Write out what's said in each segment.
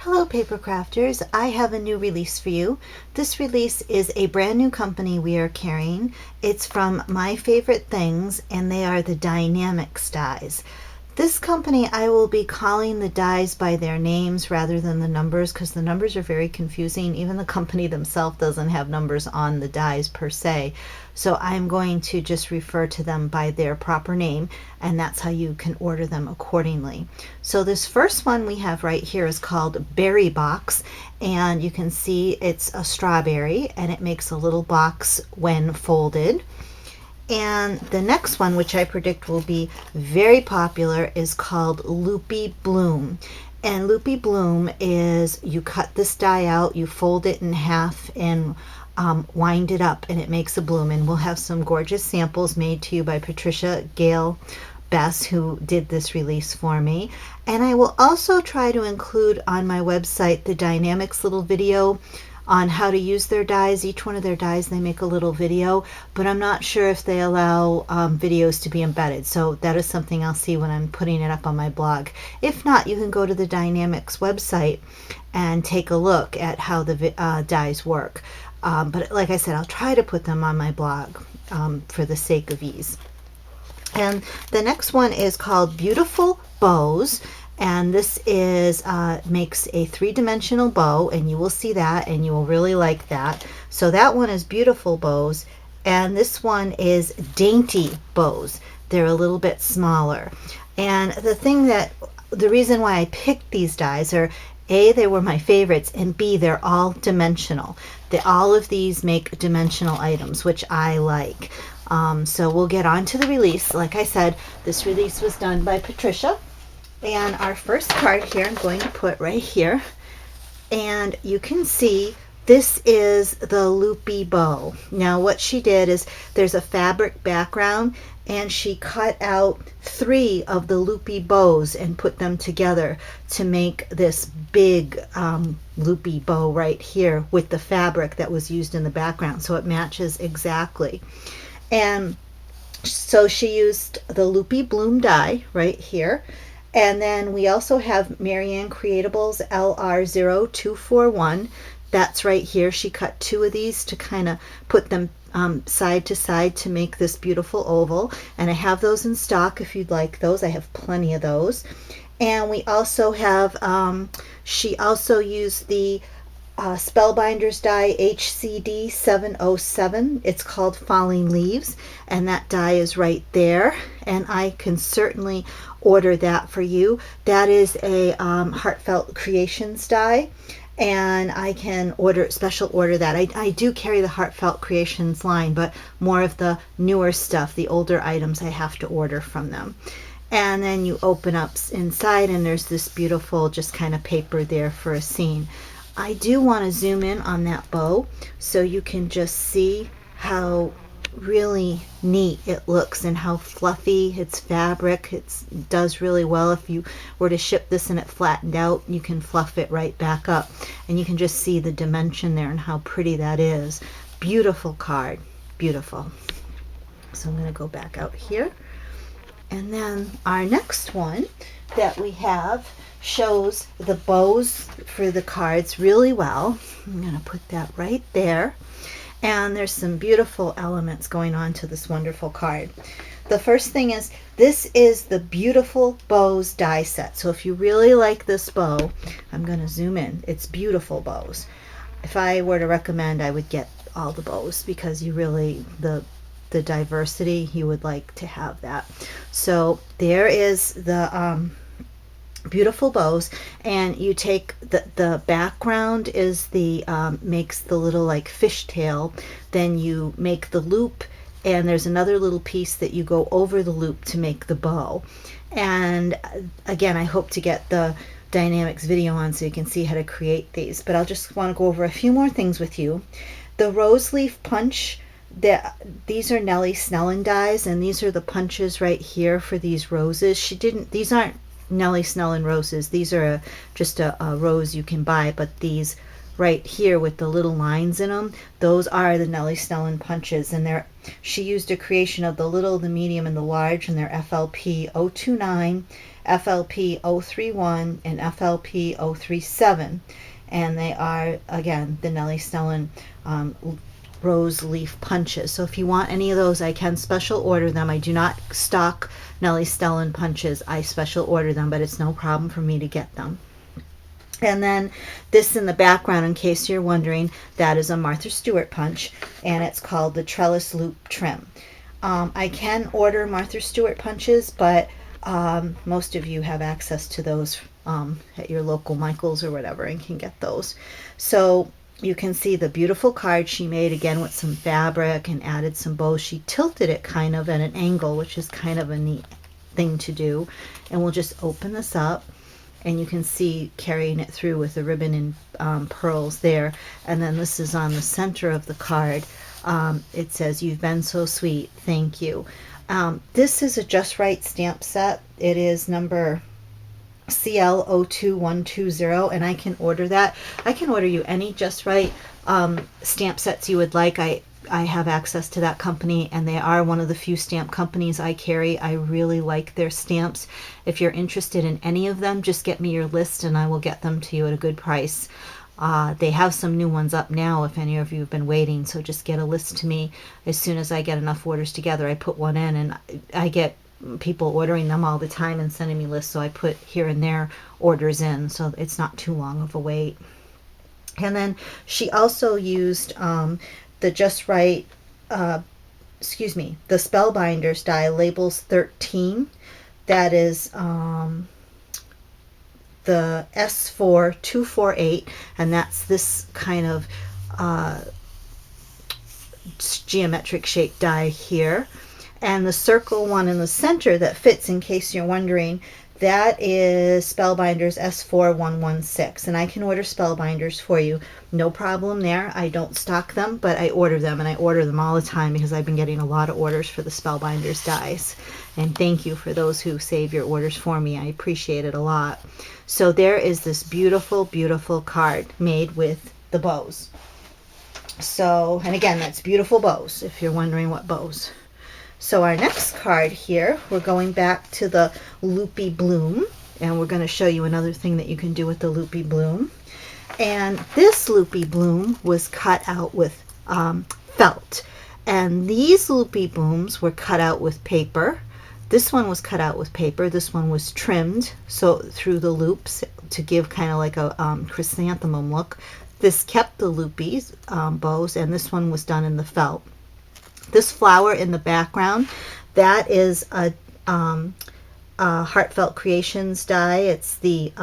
Hello paper crafters, I have a new release for you. This release is a brand new company we are carrying. It's from My Favorite Things and they are the Die-Namics Dies. This company, I will be calling the dies by their names rather than the numbers because the numbers are very confusing. Even the company themselves doesn't have numbers on the dies per se. So I'm going to just refer to them by their proper name, and that's how you can order them accordingly. So this first one we have right here is called Berry Box, and you can see it's a strawberry and it makes a little box when folded. And the next one, which I predict will be very popular, is called Loopy Bloom. And Loopy Bloom is you cut this die out, you fold it in half and wind it up and it makes a bloom. And we'll have some gorgeous samples made to you by Patricia Gale Bess, who did this release for me. And I will also try to include on my website the Die-Namics little video on how to use their dies. Each one of their dies, they make a little video, but I'm not sure if they allow videos to be embedded. So that is something I'll see when I'm putting it up on my blog. If not, you can go to the Die-Namics website and take a look at how the dies work. But like I said, I'll try to put them on my blog for the sake of ease. And the next one is called Beautiful Bows. And this is makes a three-dimensional bow, and you will see that and you will really like that. So that one is Beautiful Bows, and this one is Dainty Bows. They're a little bit smaller. And the reason why I picked these dies are A, they were my favorites, and B, they're all dimensional. All of these make dimensional items, which I like. So we'll get on to the release. Like I said, this release was done by Patricia. And our first card here, I'm going to put right here. And you can see this is the Loopy bow. Now what she did is there's a fabric background and she cut out 3 of the Loopy bows and put them together to make this big Loopy bow right here with the fabric that was used in the background. So it matches exactly. And so she used the Loopy Bloom die right here. And then we also have Marianne Creatables LR0241. That's right here. She cut 2 of these to kind of put them side to side to make this beautiful oval. And I have those in stock if you'd like those. I have plenty of those. And we also have, she also used the Spellbinders die HCD 707. It's called Falling Leaves, and that die is right there, and I can certainly order that for you. That is a Heartfelt Creations die, and I can special order that. I do carry the Heartfelt Creations line, but more of the newer stuff, the older items, I have to order from them. And then you open up inside and there's this beautiful just kind of paper there for a scene. I do want to zoom in on that bow so you can just see how really neat it looks and how fluffy its fabric. It does really well. If you were to ship this and it flattened out, you can fluff it right back up and you can just see the dimension there and how pretty that is. Beautiful card, beautiful. So I'm going to go back out here, and then our next one that we have shows the bows for the cards really well. I'm going to put that right there. And there's some beautiful elements going on to this wonderful card. The first thing is, this is the Beautiful Bows die set. So if you really like this bow, I'm going to zoom in. It's Beautiful Bows. If I were to recommend, I would get all the bows because you really, the diversity, you would like to have that. So there is the Beautiful Bows, and you take the background is the makes the little like fishtail, then you make the loop, and there's another little piece that you go over the loop to make the bow. And again, I hope to get the Die-Namics video on so you can see how to create these, but I'll just want to go over a few more things with you. The rose leaf punch, these are Nellie Snellen dies, and these are the punches right here for these roses. These aren't Nellie Snellen roses. These are just a rose you can buy, but these right here with the little lines in them, those are the Nellie Snellen punches, and she used a creation of the little, the medium, and the large, and they're FLP 029 FLP 031 and FLP 037. And they are, again, the Nellie Stellan rose leaf punches. So if you want any of those, I can special order them. I do not stock Nellie Stellan punches. I special order them, but it's no problem for me to get them. And then this in the background, in case you're wondering, that is a Martha Stewart punch, and it's called the Trellis Loop Trim. I can order Martha Stewart punches, but most of you have access to those at your local Michael's or whatever and can get those. So you can see the beautiful card she made, again with some fabric and added some bows. She tilted it kind of at an angle, which is kind of a neat thing to do. And we'll just open this up, and you can see carrying it through with the ribbon and pearls there. And then this is on the center of the card. It says, "You've been so sweet, thank you." This is a Just Right stamp set. It is number CL02120, and I can order that. I can order you any Just Right stamp sets you would like. I have access to that company, and they are one of the few stamp companies I carry. I really like their stamps. If you're interested in any of them, just get me your list and I will get them to you at a good price. They have some new ones up now if any of you have been waiting, so just get a list to me. As soon as I get enough orders together, I put one in, and I get people ordering them all the time and sending me lists, so I put here and there orders in, so it's not too long of a wait. And then she also used the Just Right, the Spellbinders die, labels 13. That is the S4248, and that's this kind of geometric shaped die here. And the circle one in the center that fits, in case you're wondering, that is Spellbinders S4116, and I can order Spellbinders for you. No problem there. I don't stock them, but I order them, and I order them all the time because I've been getting a lot of orders for the Spellbinders dies. And thank you for those who save your orders for me. I appreciate it a lot. So there is this beautiful, beautiful card made with the bows. So, and again, that's beautiful bows, if you're wondering what bows. So our next card here, we're going back to the Loopy Bloom, and we're going to show you another thing that you can do with the Loopy Bloom. And this Loopy Bloom was cut out with felt, and these Loopy Blooms were cut out with paper. This one was cut out with paper. This one was trimmed so through the loops to give kind of like a chrysanthemum look. This kept the loopy bows, and this one was done in the felt. This flower in the background, that is a Heartfelt Creations die. It's the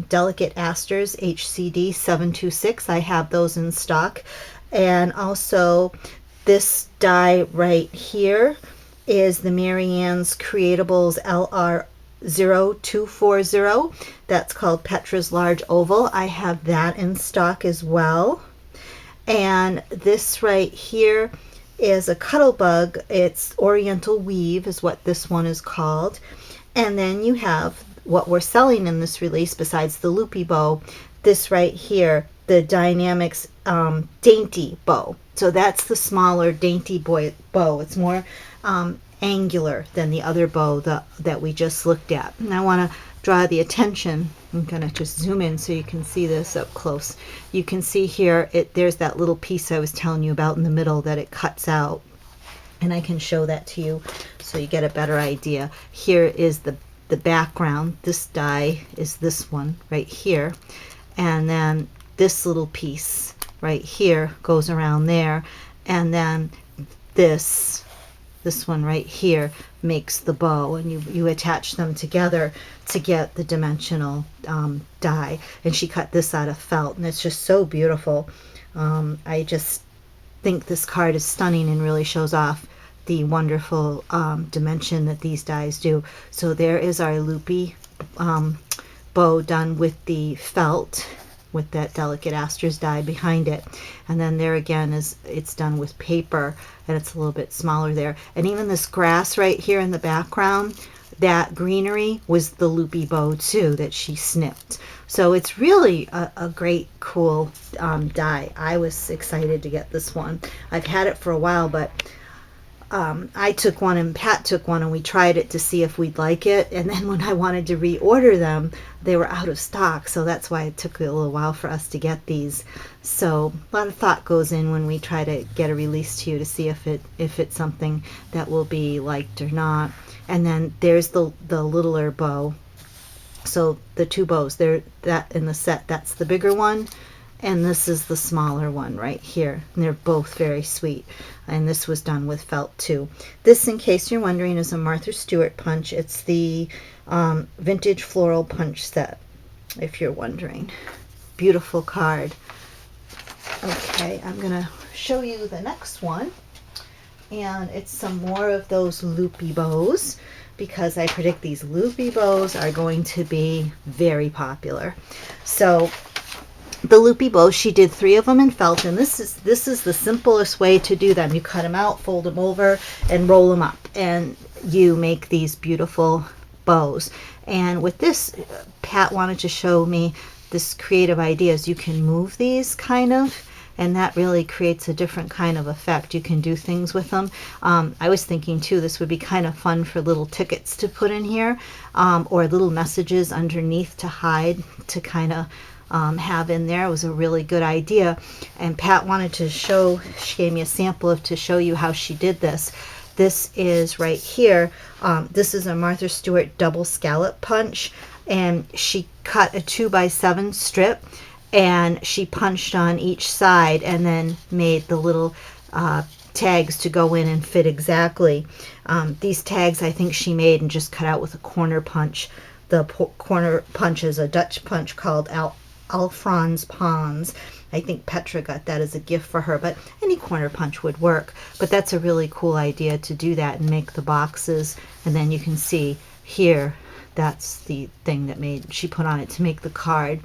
Delicate Asters HCD 726. I have those in stock. And also this die right here is the Marianne's Creatables LR0240. That's called Petra's Large Oval. I have that in stock as well. And this right here is a Cuttlebug. It's Oriental Weave is what this one is called. And then you have what we're selling in this release besides the Loopy bow, this right here, the Die-Namics Dainty bow. So that's the smaller Dainty bow. It's more angular than the other bow that we just looked at. And I want to draw the attention. I'm going to just zoom in so you can see this up close. You can see here, there's that little piece I was telling you about in the middle that it cuts out. And I can show that to you so you get a better idea. Here is the background. This die is this one right here. And then this little piece right here goes around there. And then this one right here makes the bow, and you attach them together to get the dimensional die. And she cut this out of felt, and it's just so beautiful. I just think this card is stunning and really shows off the wonderful dimension that these dies do. So there is our Loopy bow done with the felt, with that Delicate Asters die behind it. And then there again it's done with paper, and it's a little bit smaller there. And even this grass right here in the background, that greenery was the Loopy bow too that she snipped. So it's really a great, cool die. I was excited to get this one. I've had it for a while, but I took one and Pat took one, and we tried it to see if we'd like it. And then when I wanted to reorder them, they were out of stock. So that's why it took a little while for us to get these. So a lot of thought goes in when we try to get a release to you to see if it's something that will be liked or not. And then there's the littler bow. So the two bows, they're that in the set. That's the bigger one, and this is the smaller one right here. And they're both very sweet. And this was done with felt too. This, in case you're wondering, is a Martha Stewart punch. It's the vintage floral punch set, if you're wondering. Beautiful card. Okay, I'm gonna show you the next one, and it's some more of those loopy bows, because I predict these loopy bows are going to be very popular. So the loopy bows, she did 3 of them in felt, and this is the simplest way to do them. You cut them out, fold them over, and roll them up, and you make these beautiful bows. And with this, Pat wanted to show me this creative ideas. You can move these kind of, and that really creates a different kind of effect. You can do things with them. I was thinking too, this would be kind of fun for little tickets to put in here, or little messages underneath to hide, to kind of have in there. It was a really good idea. And Pat wanted to show, she gave me a sample to show you how she did this. This is right here. This is a Martha Stewart double scallop punch, and she cut a 2x7 strip, and she punched on each side and then made the little tags to go in and fit exactly. These tags I think she made and just cut out with a corner punch. The corner punch is a Dutch punch called Alfron's Pons. I think Petra got that as a gift for her, but any corner punch would work. But that's a really cool idea to do that and make the boxes. And then you can see here, that's the thing that she put on it to make the card.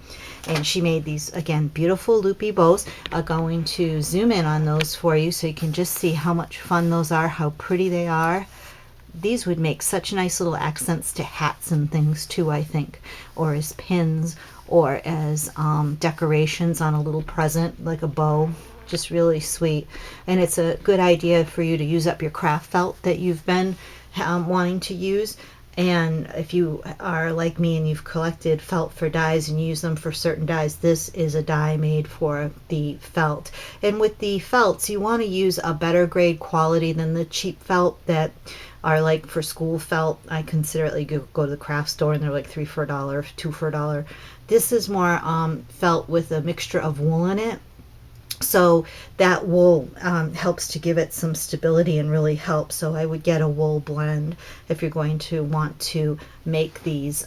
And she made these, again, beautiful loopy bows. I'm going to zoom in on those for you so you can just see how much fun those are, how pretty they are. These would make such nice little accents to hats and things too, I think, or as pins, or as decorations on a little present, like a bow. Just really sweet. And it's a good idea for you to use up your craft felt that you've been wanting to use. And if you are like me and you've collected felt for dies and use them for certain dies, this is a die made for the felt. And with the felts, you want to use a better grade quality than the cheap felt that are like for school felt. I consider it like you go to the craft store and they're like 3 for $1, 2 for $1. This is more felt with a mixture of wool in it. So that wool helps to give it some stability and really helps. So I would get a wool blend if you're going to want to make these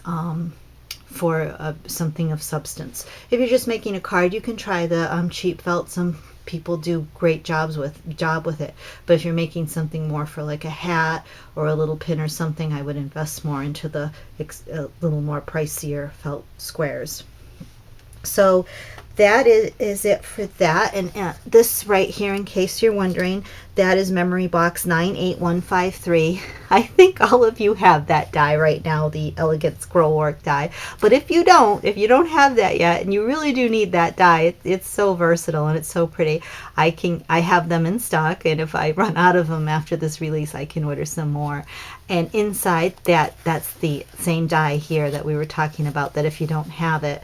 for something of substance. If you're just making a card, you can try the cheap felt. Some people do great job with it. But if you're making something more for like a hat or a little pin or something, I would invest more into the little more pricier felt squares. So that is it for that. And this right here, in case you're wondering, that is memory box 98153. I think all of you have that die right now, the Elegant Scroll Work die. But if you don't have that yet, and you really do need that die, it's so versatile and it's so pretty. I have them in stock, and if I run out of them after this release, I can order some more. And inside that's the same die here that we were talking about, that if you don't have it,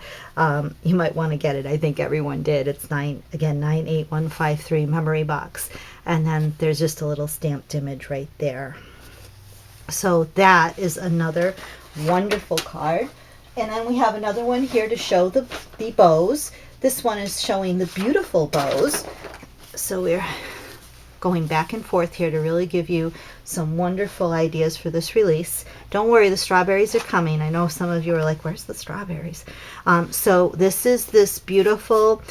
you might want to get it. I think everyone did. It's 98153 memory box. And then there's just a little stamped image right there. So that is another wonderful card. And then we have another one here to show the bows. This one is showing the beautiful bows. So we're going back and forth here to really give you some wonderful ideas for this release. Don't worry, the strawberries are coming. I know some of you are like, where's the strawberries? So this is this beautiful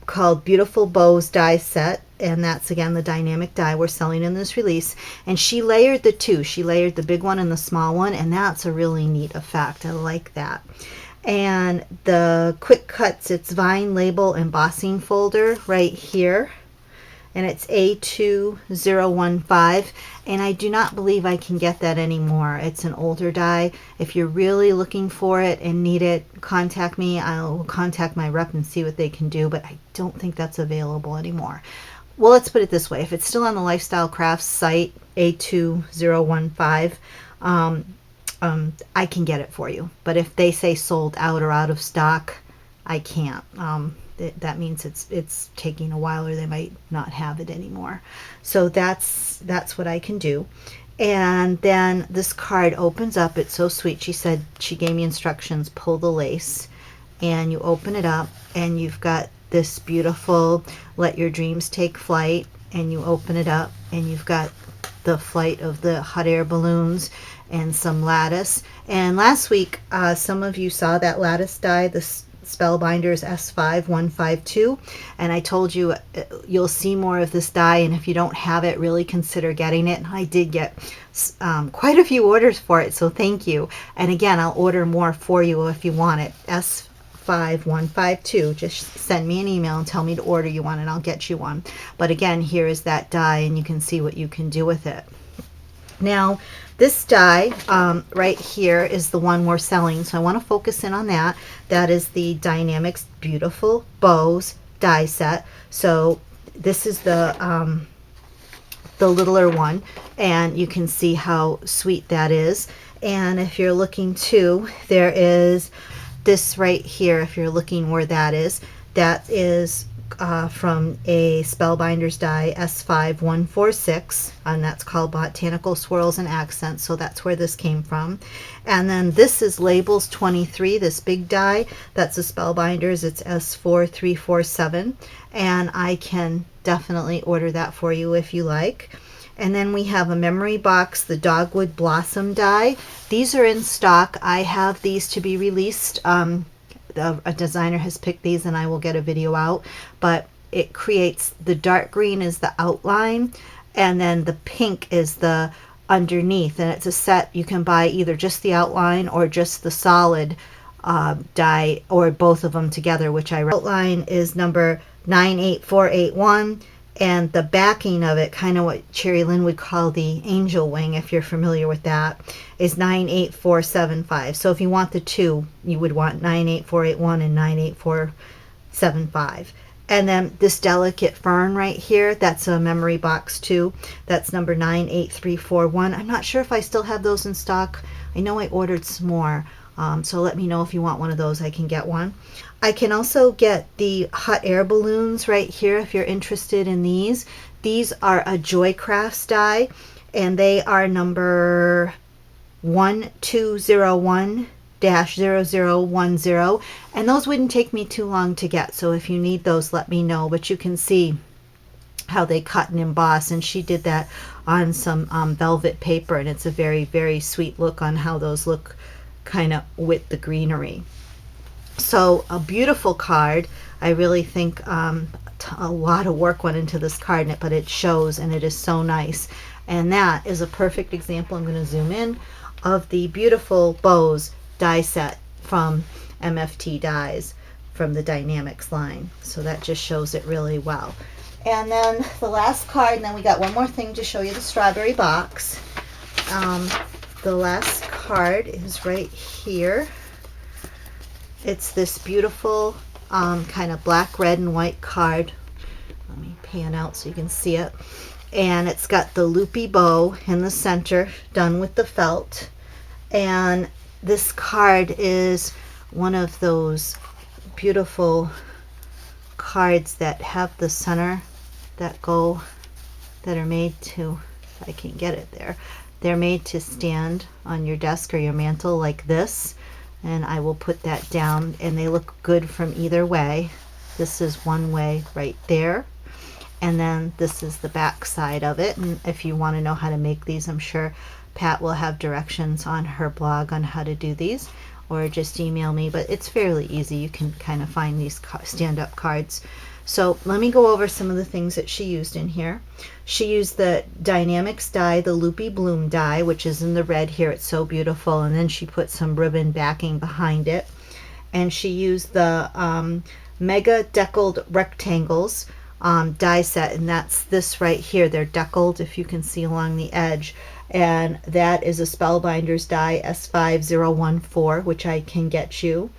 called Beautiful Bows die set, and that's again the dynamic die we're selling in this release. And she layered the two. She layered the big one and the small one, and that's a really neat effect. I like that. And the quick cuts, it's vine label embossing folder right here, and it's A2015, and I do not believe I can get that anymore. It's an older die. If you're really looking for it and need it, contact me. I'll contact my rep and see what they can do, but I don't think that's available anymore. well, let's put it this way. If it's still on the Lifestyle Crafts site, A2015, I can get it for you. But if they say sold out or out of stock, I can't. That means it's taking a while, or they might not have it anymore. So that's what I can do. And then this card opens up. It's so sweet. She said, she gave me instructions, pull the lace, and you open it up, and you've got this beautiful let your dreams take flight, and you open it up, and you've got the flight of the hot air balloons and some lattice. And last week, some of you saw that lattice die, the Spellbinders S5152, and I told you you'll see more of this die, and if you don't have it, really consider getting it. And I did get quite a few orders for it, so thank you. And again, I'll order more for you if you want it. S5152. Just send me an email and tell me to order you one, and I'll get you one. But again, here is that die, and you can see what you can do with it. Now, this die right here is the one we're selling, so I want to focus in on that. That is the Die-Namics Beautiful Bows die set. So this is the littler one, and you can see how sweet that is. And if you're looking too, there is this right here. If you're looking where that is from a Spellbinders die S5146, and that's called Botanical Swirls and Accents, so that's where this came from. And then this is Labels 23, this big die, that's a Spellbinders, it's S4347, and I can definitely order that for you if you like. And then we have a memory box, the Dogwood Blossom die. These are in stock. I have these to be released. A designer has picked these, and I will get a video out. But it creates, the dark green is the outline, and then the pink is the underneath. And it's a set. You can buy either just the outline or just the solid die, or both of them together, which I outline is number 98481. And the backing of it, kind of what Cherry Lynn would call the angel wing, if you're familiar with that, is 98475. So if you want the two, you would want 98481 and 98475. And then this delicate fern right here, that's a memory box too. That's number 98341. I'm not sure if I still have those in stock. I know I ordered some more. So let me know if you want one of those. I can get one. I can also get the hot air balloons right here if you're interested in these. These are a Joy Crafts die, and they are number 1201-0010, and those wouldn't take me too long to get, so if you need those, let me know. But you can see how they cut and emboss, and she did that on some velvet paper, and it's a very, very sweet look on how those look kind of with the greenery. So a beautiful card. I really think a lot of work went into this card, but it shows, and it is so nice. And that is a perfect example, I'm going to zoom in, of the Beautiful Bows die set from MFT Dies from the Die-Namics line. So that just shows it really well. And then the last card, and then we got one more thing to show you, the strawberry box. The last card is right here. It's this beautiful kind of black, red, and white card. Let me pan out so you can see it. And it's got the loopy bow in the center, done with the felt. And this card is one of those beautiful cards that have the center that are made to, if I can get it there, they're made to stand on your desk or your mantle like this. And I will put that down, and they look good from either way. This is one way right there, and then this is the back side of it. And if you want to know how to make these, I'm sure Pat will have directions on her blog on how to do these, or just email me. But it's fairly easy. You can kind of find these stand-up cards. So let me go over some of the things that she used in here. She used the Die-Namics die, the Loopy Bloom die, which is in the red here. It's so beautiful. And then she put some ribbon backing behind it. And she used the Mega Deckled Rectangles die set. And that's this right here. They're deckled, if you can see along the edge. And that is a Spellbinders die S5014, which I can get you.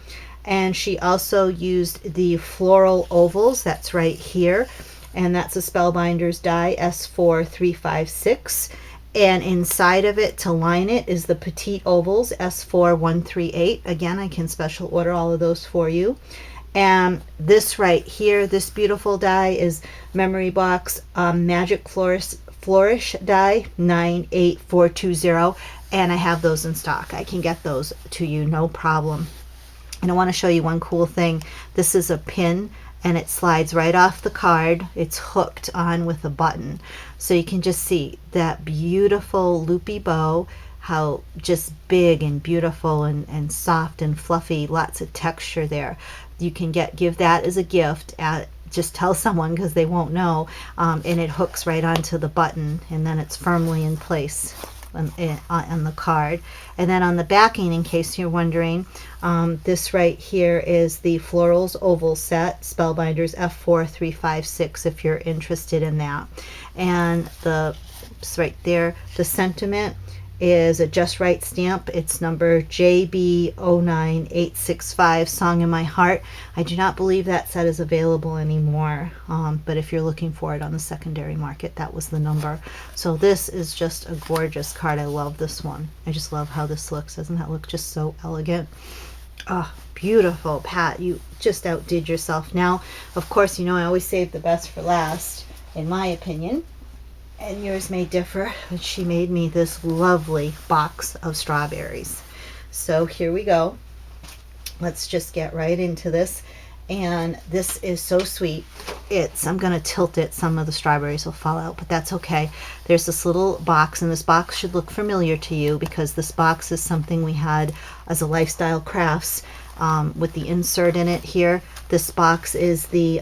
And she also used the floral ovals, that's right here, and that's a Spellbinders die S4356. And inside of it, to line it, is the Petite Ovals S4138. Again, I can special order all of those for you. And this right here, this beautiful die, is Memory Box Magic Flourish die 98420. And I have those in stock. I can get those to you, no problem. And I want to show you one cool thing. This is a pin, and it slides right off the card. It's hooked on with a button. So you can just see that beautiful loopy bow, how just big and beautiful and soft and fluffy, lots of texture there. You can give that as a gift. Just tell someone, because they won't know, and it hooks right onto the button, and then it's firmly in place on the card. And then on the backing, in case you're wondering, this right here is the Florals Oval Set, Spellbinders F4356, if you're interested in that. And right there, the sentiment is a Just Right stamp. It's number JB09865, Song in My Heart. I do not believe that set is available anymore, but if you're looking for it on the secondary market, that was the number. So this is just a gorgeous card. I love this one. I just love how this looks. Doesn't that look just so elegant? Oh, beautiful, Pat. You just outdid yourself. Now, of course, you know I always save the best for last, in my opinion. And yours may differ, but she made me this lovely box of strawberries. So here we go. Let's just get right into this. And this is so sweet. I'm going to tilt it. Some of the strawberries will fall out, but that's okay. There's this little box, and this box should look familiar to you, because this box is something we had as a Lifestyle Crafts with the insert in it here. This box is the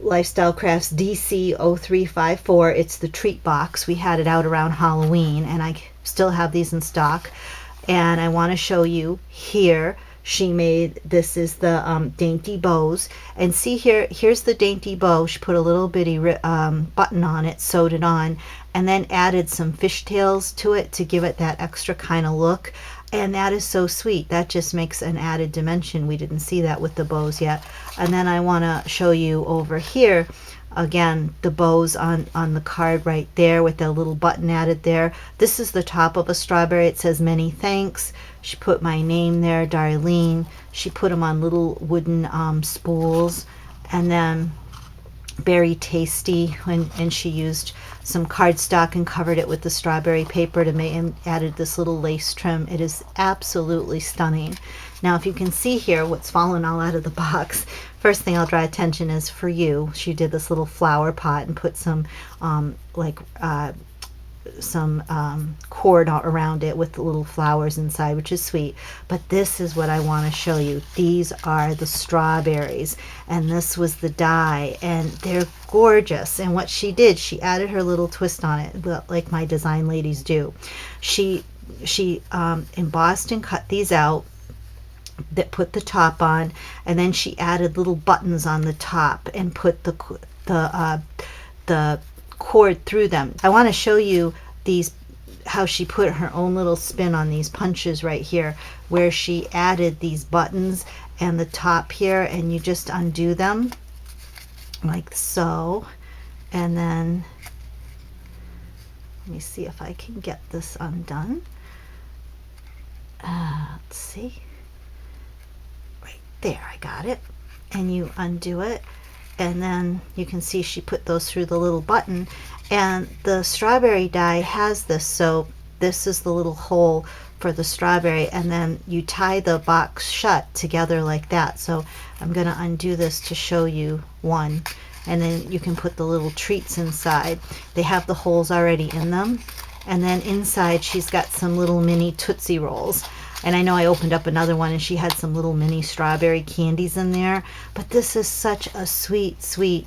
Lifestyle Crafts DC0354. It's the treat box. We had it out around Halloween, and I still have these in stock. And I want to show you here, she made, this is the Dainty bows. And see here, here's the Dainty bow. She put a little bitty button on it, sewed it on, and then added some fishtails to it to give it that extra kind of look. And that is so sweet. That just makes an added dimension. We didn't see that with the bows yet. And then I want to show you over here, again, the bows on the card right there with that little button added there. This is the top of a strawberry. It says many thanks. She put my name there, Darlene. She put them on little wooden spools. And then very tasty, and she used some cardstock and covered it with the strawberry paper to make, and added this little lace trim. It is absolutely stunning. Now, if you can see here what's fallen all out of the box, first thing I'll draw attention is for you. She did this little flower pot and put some cord around it with the little flowers inside, which is sweet. But this is what I want to show you. These are the strawberries, and this was the die, and they're gorgeous. And what she did, she added her little twist on it, like my design ladies do. She embossed and cut these out, that put the top on, and then she added little buttons on the top and put the cord through them. I want to show you these, how she put her own little spin on these punches right here, where she added these buttons and the top here, and you just undo them like so. And then let me see if I can get this undone. Let's see, right there, I got it. And you undo it, and then you can see she put those through the little button. And the strawberry die has this, so this is the little hole for the strawberry, and then you tie the box shut together like that. So I'm going to undo this to show you one, and then you can put the little treats inside. They have the holes already in them, and then inside she's got some little mini Tootsie Rolls. And I know I opened up another one and she had some little mini strawberry candies in there. But this is such a sweet, sweet,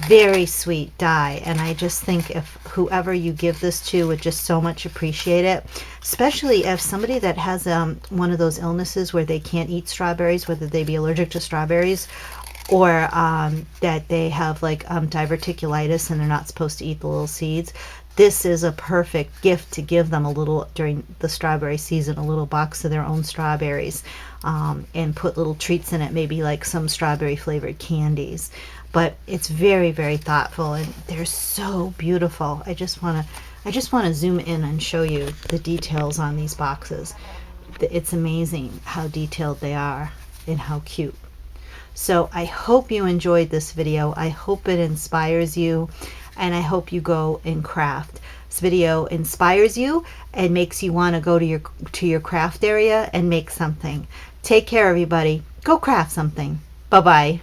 very sweet die. And I just think if whoever you give this to would just so much appreciate it. Especially if somebody that has one of those illnesses where they can't eat strawberries, whether they be allergic to strawberries, or that they have like diverticulitis and they're not supposed to eat the little seeds. this is a perfect gift to give them a little during the strawberry season, a little box of their own strawberries, and put little treats in it, maybe like some strawberry flavored candies. But it's very, very thoughtful, and they're so beautiful. I just want to zoom in and show you the details on these boxes. It's amazing how detailed they are and how cute. So I hope you enjoyed this video. I hope it inspires you, and I hope you go and craft. This video inspires you and makes you want to go to your craft area and make something. Take care, everybody. Go craft something. Bye-bye.